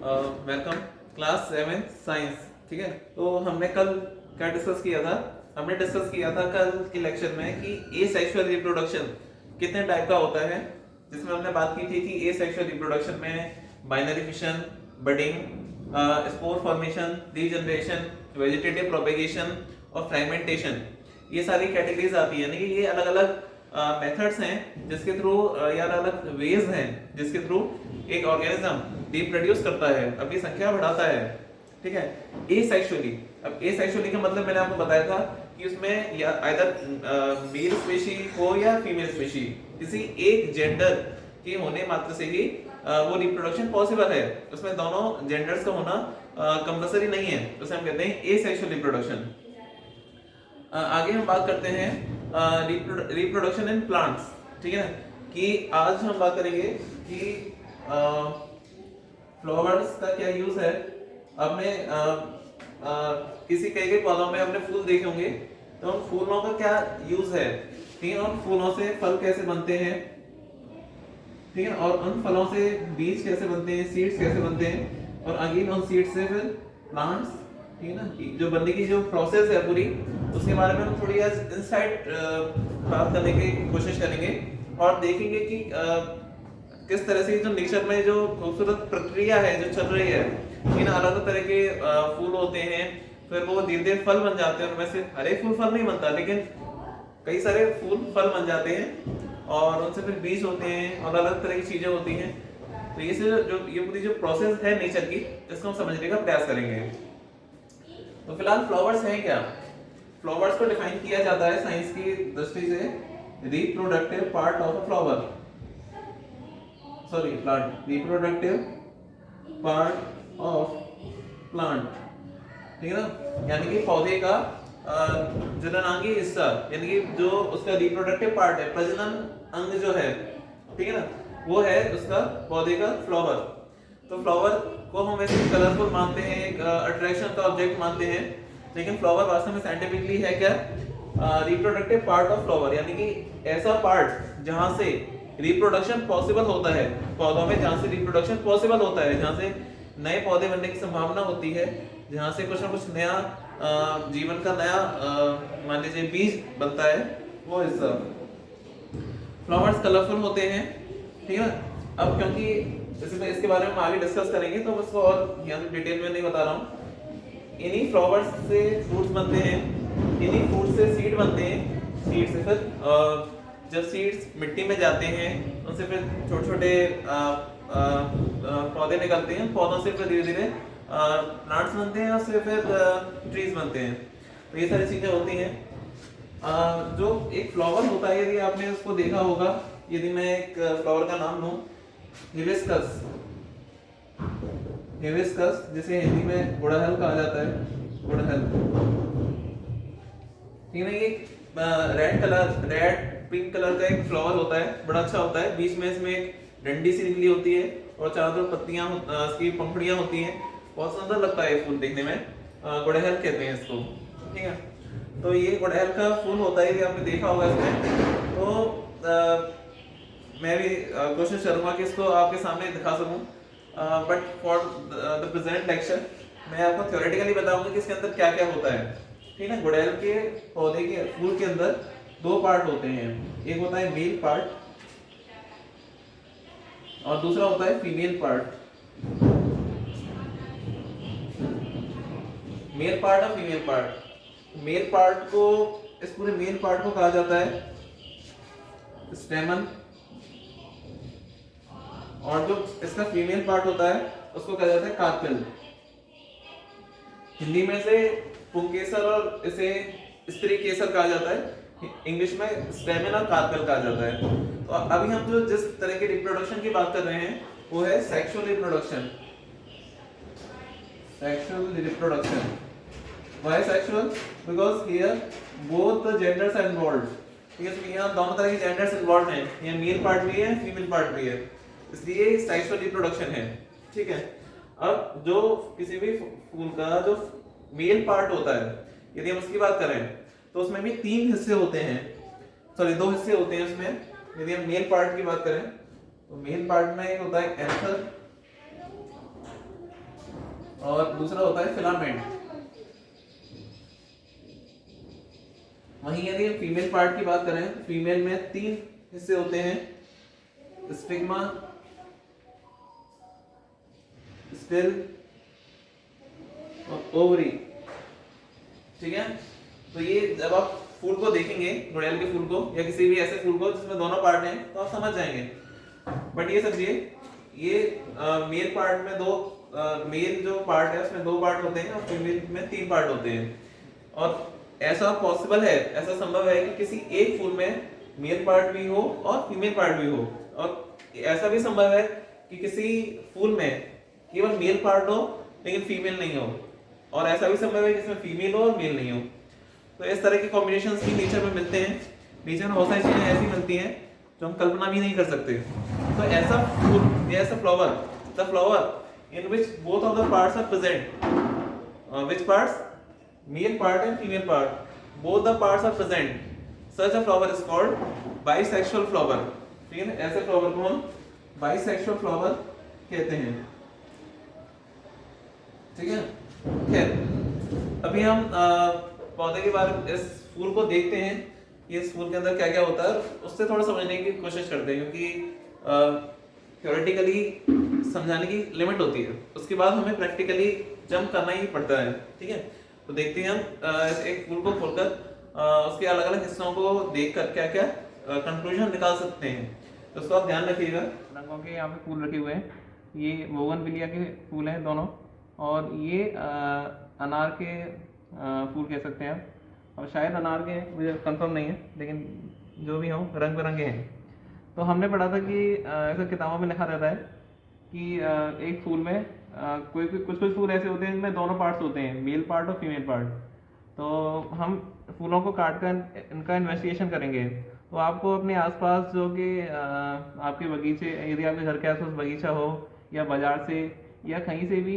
Welcome class 7 science. ठीक है, तो हमने कल क्या डिस्कस किया था? हमने डिस्कस किया था कल के लेक्चर में कि एसेक्सुअल रिप्रोडक्शन कितने टाइप का होता है, जिसमें हमने बात की थी कि एसेक्सुअल रिप्रोडक्शन में binary fission, budding, spore formation, regeneration, vegetative propagation और फ्रेगमेंटेशन, ये सारी कैटेगरीज आती है। यानी कि ये अलग अलग मेथड्स हैं जिसके थ्रू या अलग अलग वेज हैं जिसके थ्रू एक ऑर्गेनिज्म रिप्रोड्यूस करता है, अपनी संख्या बढ़ाता है। ठीक है, एसेक्सुअली। अब एसेक्सुअली का मतलब मैंने आपको बताया था कि उसमें या आइदर मेल स्पेशी हो या फीमेल स्पेशी, किसी एक जेंडर के होने मात्र से ही वो रिप्रोडक्शन पॉसिबल है। उसमें दोनों जेंडर्स का होना कंपल्सरी नहीं है, उसे हम कहते हैं एसेक्सुअल रिप्रोडक्शन। आगे हम बात करते हैं रिप्रोडक्शन इन प्लांट्स। ठीक है ना, कि आज हम बात करेंगे कि फ्लावर्स का क्या यूज है। आपने किसी कई कई पौधों में अपने फूल देखे होंगे, तो उन फूलों का क्या यूज है। ठीक है, उन फूलों से फल कैसे बनते हैं, ठीक है, और उन फलों से बीज कैसे बनते हैं, सीड्स कैसे बनते हैं, और अगेन उन सीड्स से फिर प्लांट्स। ठीक है ना, कि जो बनने की जो प्रोसेस है पूरी, उसके बारे में हम थोड़ी आज इंसाइट बात करने की कोशिश करेंगे और देखेंगे कि किस तरह से जो नेचर में जो खूबसूरत प्रक्रिया है जो चल रही है। इन अलग अलग तरह के फूल होते हैं, फिर वो धीरे धीरे फल बन जाते हैं। उनमें से हर एक फूल फल नहीं बनता, लेकिन कई सारे फूल फल बन जाते हैं और उनसे फिर बीज होते हैं और अलग अलग तरह की चीजें होती हैं। तो ये पूरी जो प्रोसेस है नेचर की, इसको हम समझने का प्रयास करेंगे। तो फिलहाल फ्लावर्स हैं क्या? फ्लावर्स को डिफाइन किया जाता है साइंस की दृष्टि से reproductive part of a flower, sorry plant, reproductive part of plant. ठीक है ना, यानी कि पौधे का जननांगी हिस्सा, यानी कि जो उसका रिप्रोडक्टिव पार्ट है, प्रजनन अंग जो है, ठीक है ना, वो है उसका पौधे का फ्लावर। तो फ्लावर को हम ऐसे कलरफुल मानते हैं, एक अट्रैक्शन का ऑब्जेक्ट मानते हैं, लेकिन फ्लावर वास्तव में साइंटिफिकली है क्या? रिप्रोडक्टिव पार्ट ऑफ फ्लावर, यानी कि ऐसा पार्ट जहां से रिप्रोडक्शन पॉसिबल होता है पौधों में, जहां से रिप्रोडक्शन पॉसिबल होता है, जहां से नए पौधे बनने की संभावना होती है, जहां से कुछ ना कुछ नया जीवन का नया मान लीजिए बीज बनता है, वो हिस्सा। फ्लावर्स कलरफुल होते हैं, ठीक है ना। अब क्योंकि इसके बारे में हम आगे डिस्कस करेंगे, तो उसको और डिटेल में नहीं बता रहा हूँ। इन्हीं फ्लावर्स से फ्रूट्स बनते हैं, इन्हीं फ्रूट से सीड बनते हैं, सीड से फिर जब सीड्स मिट्टी में जाते हैं, उनसे फिर छोटे छोटे पौधे निकलते हैं, पौधों से फिर धीरे धीरे प्लांट्स बनते हैं, उससे फिर ट्रीज बनते हैं। तो ये सारी चीजें होती हैं। जो एक फ्लावर होता है, यदि आपने उसको देखा होगा, यदि मैं एक फ्लावर का नाम लूं, हिबिस्कस, हिबिस्कस जिसे हिंदी में गुड़हल कहा जाता है, गुड़हल। ठीक है ना, ये रेड पिंक कलर का एक फ्लावर होता है, बड़ा अच्छा होता है। बीच में इसमें एक डंडी सी निकली होती है और चारों तरफ पत्तियां, इसकी पंखुड़ियां होती हैं। बहुत सुंदर लगता है ये फूल देखने में, गुड़हल कहते हैं इसको। ठीक है, तो ये गुड़हल का फूल होता है, ये आपने देखा होगा इसमें। तो मैं भी कोशिश करूंगा कि इसको आपके सामने दिखा सकूं, but for the present lecture मैं आपको थ्योरेटिकली बताऊंगा कि इसके अंदर क्या क्या होता है। ठीक है, गुड़हल के पौधे के फूल के अंदर दो पार्ट होते हैं, एक होता है मेल पार्ट और दूसरा होता है फीमेल पार्ट। मेल पार्ट और फीमेल पार्ट। मेल पार्ट को, इस पूरे मेल पार्ट को कहा जाता है स्टेमन, और जो इसका फीमेल पार्ट होता है उसको कहा जाता है कार्पेल। हिंदी में से पुंकेसर और इसे स्त्री केसर कहा जाता है, इंग्लिश में स्टेमन और कार्पेल कहा जाता है। तो अभी हम जो जिस तरह के रिप्रोडक्शन की बात कर रहे हैं, वो है sexual reproduction. Sexual reproduction, why sexual? Because here both the genders are involved. ठीक है, तो यहाँ दोनों तरह के जेंडर्स इन्वॉल्व हैं, यहाँ मेल पार्ट भी है, फीमेल पार्ट भी है, इसलिए सेक्सुअल रिप्रोडक्शन है। ठीक है, अब जो किसी भी फूल का जो मेल पार्ट होता है, यदि हम उसकी बात करें, तो उसमें भी तीन हिस्से होते हैं, सॉरी दो हिस्से होते हैं उसमें। यदि हम मेल पार्ट की बात करें, तो मेल पार्ट में एक होता है एंथर और दूसरा होता है फिलामेंट। वहीं यदि हम फीमेल पार्ट की बात करें तो फीमेल में 3 हिस्से होते हैं, स्टिग्मा, स्टिल और ओवरी। ठीक है, तो ये जब आप फूल को देखेंगे, गुड़ैल के फूल को या किसी भी ऐसे फूल को जिसमें दोनों पार्ट हैं, तो आप समझ जाएंगे। बट ये समझिए, ये मेल पार्ट में मेल जो पार्ट है उसमें 2 पार्ट होते हैं और फीमेल में 3 पार्ट होते हैं। और ऐसा पॉसिबल है, ऐसा संभव है कि किसी एक फूल में मेल पार्ट भी हो और फीमेल पार्ट भी हो, और ऐसा भी संभव है कि किसी फूल में केवल मेल पार्ट हो लेकिन फीमेल नहीं हो, और ऐसा भी संभव है कि इसमें फीमेल हो और मेल नहीं हो। तो इस तरह के कॉम्बिनेशंस भी नेचर में मिलते हैं। नेचर में बहुत सारी चीजें ऐसी मिलती हैं जो हम कल्पना भी नहीं कर सकते। तो ऐसा फूल या ऐसा flower, the flower in which both of the parts are present, which parts, male part and female part, both the parts are present, such a flower is called bisexual flower। ठीक है ना, ऐसे फ्लावर को हम bisexual flower कहते हैं। ठीक है, खैर अभी हम पौधे के बारे में, इस फूल को देखते हैं कि इस फूल के अंदर क्या क्या होता है, उससे थोड़ा समझने की कोशिश करते हैं, क्योंकि थ्योरेटिकली समझाने की लिमिट होती है, उसके बाद हमें प्रैक्टिकली जंप करना ही पड़ता है। ठीक है, तो देखते हैं हम एक फूल को खोलकर उसके अलग अलग हिस्सों को देखकर क्या क्या कंक्लूजन निकाल सकते हैं। तो उसको आप ध्यान रखिएगा। रंगों के यहाँ पे फूल रखे हुए हैं, ये बोगनविलिया के फूल हैं दोनों, और ये अनार के फूल कह सकते हैं आप, और शायद अनार के, मुझे कंफर्म नहीं है, लेकिन जो भी हो रंग बिरंगे हैं। तो हमने पढ़ा था कि ऐसा किताबों में लिखा रहता है कि एक फूल में कुछ फूल ऐसे होते हैं जिनमें दोनों पार्ट्स होते हैं, मेल पार्ट और फीमेल पार्ट। तो हम फूलों को काट कर इनका इन्वेस्टिगेशन करेंगे। तो आपको अपने आसपास जो कि आपके बगीचे, यदि आपके घर के आसपास बगीचा हो या बाजार से या कहीं से भी,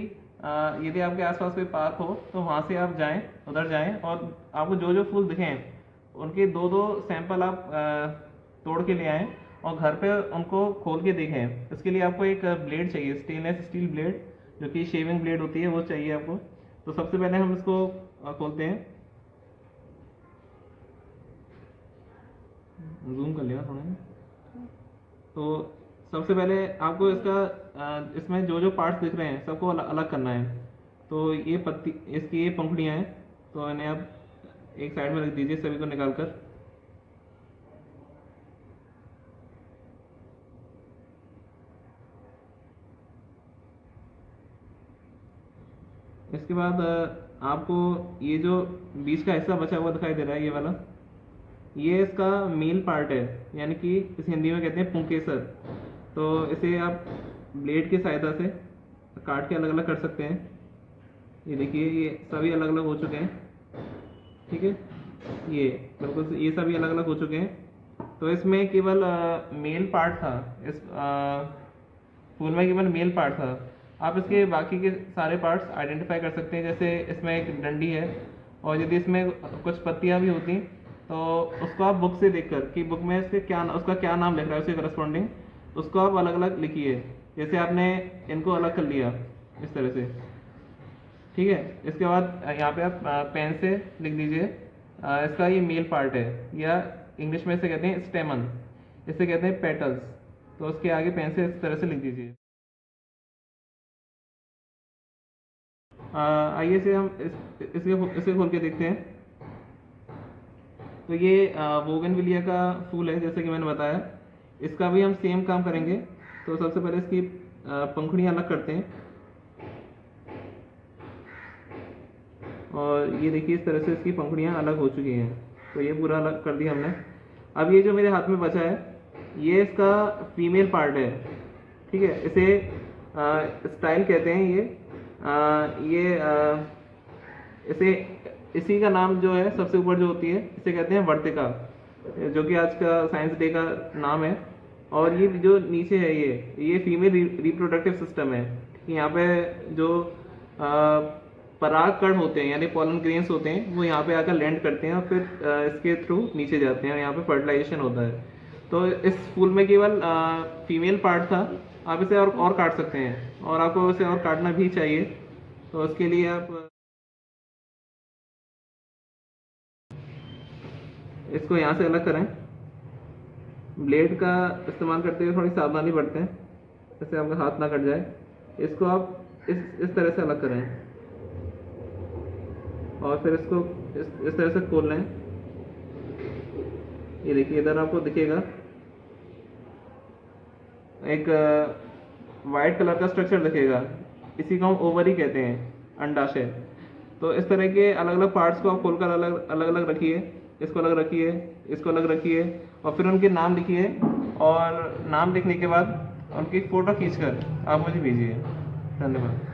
यदि आपके आसपास कोई पार्क हो तो वहाँ से आप जाएं, उधर जाएं, और आपको जो जो फूल दिखें उनके 2-2 सैंपल आप तोड़ के ले आएं और घर पे उनको खोल के देखें। इसके लिए आपको एक ब्लेड चाहिए, स्टेनलेस स्टील ब्लेड, जो कि शेविंग ब्लेड होती है, वो चाहिए आपको। तो सबसे पहले हम इसको खोलते हैं, जूम कर लिया थोड़ा। तो सबसे पहले आपको इसमें जो जो पार्ट्स दिख रहे हैं सबको अलग करना है। तो ये पत्ती, इसकी ये पंखुड़ियाँ हैं, तो इन्हें आप एक साइड में रख दीजिए सभी को निकाल कर। इसके बाद आपको ये जो बीच का हिस्सा बचा हुआ दिखाई दे रहा है, ये वाला, ये इसका मेल पार्ट है, यानी कि इसे हिंदी में कहते हैं पुंकेसर। तो इसे आप ब्लेड की सहायता से काट के अलग अलग कर सकते हैं। ये देखिए, ये सभी अलग अलग हो चुके हैं। ठीक है, ये बिल्कुल, ये सभी अलग अलग हो चुके हैं। तो इसमें केवल मेल पार्ट था, इस फूल में केवल मेल पार्ट था। आप इसके बाकी के सारे पार्ट्स आइडेंटिफाई कर सकते हैं। जैसे इसमें एक डंडी है, और यदि इसमें कुछ पत्तियां भी होती तो उसको आप बुक से देखकर कि बुक में उसका क्या नाम लिख रहा है, उसके करस्पॉन्डिंग उसको आप अलग अलग लिखिए। जैसे आपने इनको अलग कर लिया इस तरह से। ठीक है, इसके बाद यहाँ पे आप पेन से लिख दीजिए, इसका ये मेल पार्ट है, या इंग्लिश में इसे कहते हैं स्टेमन, इसे कहते हैं पेटल्स। तो उसके आगे पेन से इस तरह से लिख दीजिए। आइए से हम इसे खोल के देखते हैं। तो ये बोगनविलिया का फूल है, जैसे कि मैंने बताया। इसका भी हम सेम काम करेंगे। तो सबसे पहले इसकी पंखुड़ियाँ अलग करते हैं, और ये देखिए इस तरह से इसकी पंखुड़ियाँ अलग हो चुकी हैं। तो ये पूरा अलग कर दिया हमने। अब ये जो मेरे हाथ में बचा है, ये इसका फीमेल पार्ट है। ठीक है, इसे स्टाइल कहते हैं। इसे इसी का नाम जो है, सबसे ऊपर जो होती है, इसे कहते हैं वर्तिका, जो कि आज का साइंस डे का नाम है। और ये जो नीचे है, ये फीमेल रिप्रोडक्टिव सिस्टम है। यहाँ पे जो पराग कण होते हैं, यानी पॉलन ग्रेन्स होते हैं, वो यहाँ पे आकर लैंड करते हैं और फिर इसके थ्रू नीचे जाते हैं और यहाँ पे फर्टिलाइजेशन होता है। तो इस फूल में केवल फीमेल पार्ट था। आप इसे और काट सकते हैं, और आपको इसे और काटना भी चाहिए। तो उसके लिए आप इसको यहाँ से अलग करें। ब्लेड का इस्तेमाल करते हुए थोड़ी सावधानी बरतें, जैसे आपका हाथ ना कट जाए। इसको आप इस तरह से अलग करें और फिर इसको इस तरह से खोल लें। ये देखिए, इधर आपको दिखेगा एक वाइट कलर का स्ट्रक्चर दिखेगा, इसी को हम ओवरी कहते हैं, अंडाशय। तो इस तरह के अलग अलग पार्ट्स को आप खोलकर अलग अलग रखिए। इसको अलग रखिए, इसको अलग रखिए और फिर उनके नाम लिखिए, और नाम लिखने के बाद उनकी फ़ोटो खींचकर आप मुझे भेजिए। धन्यवाद।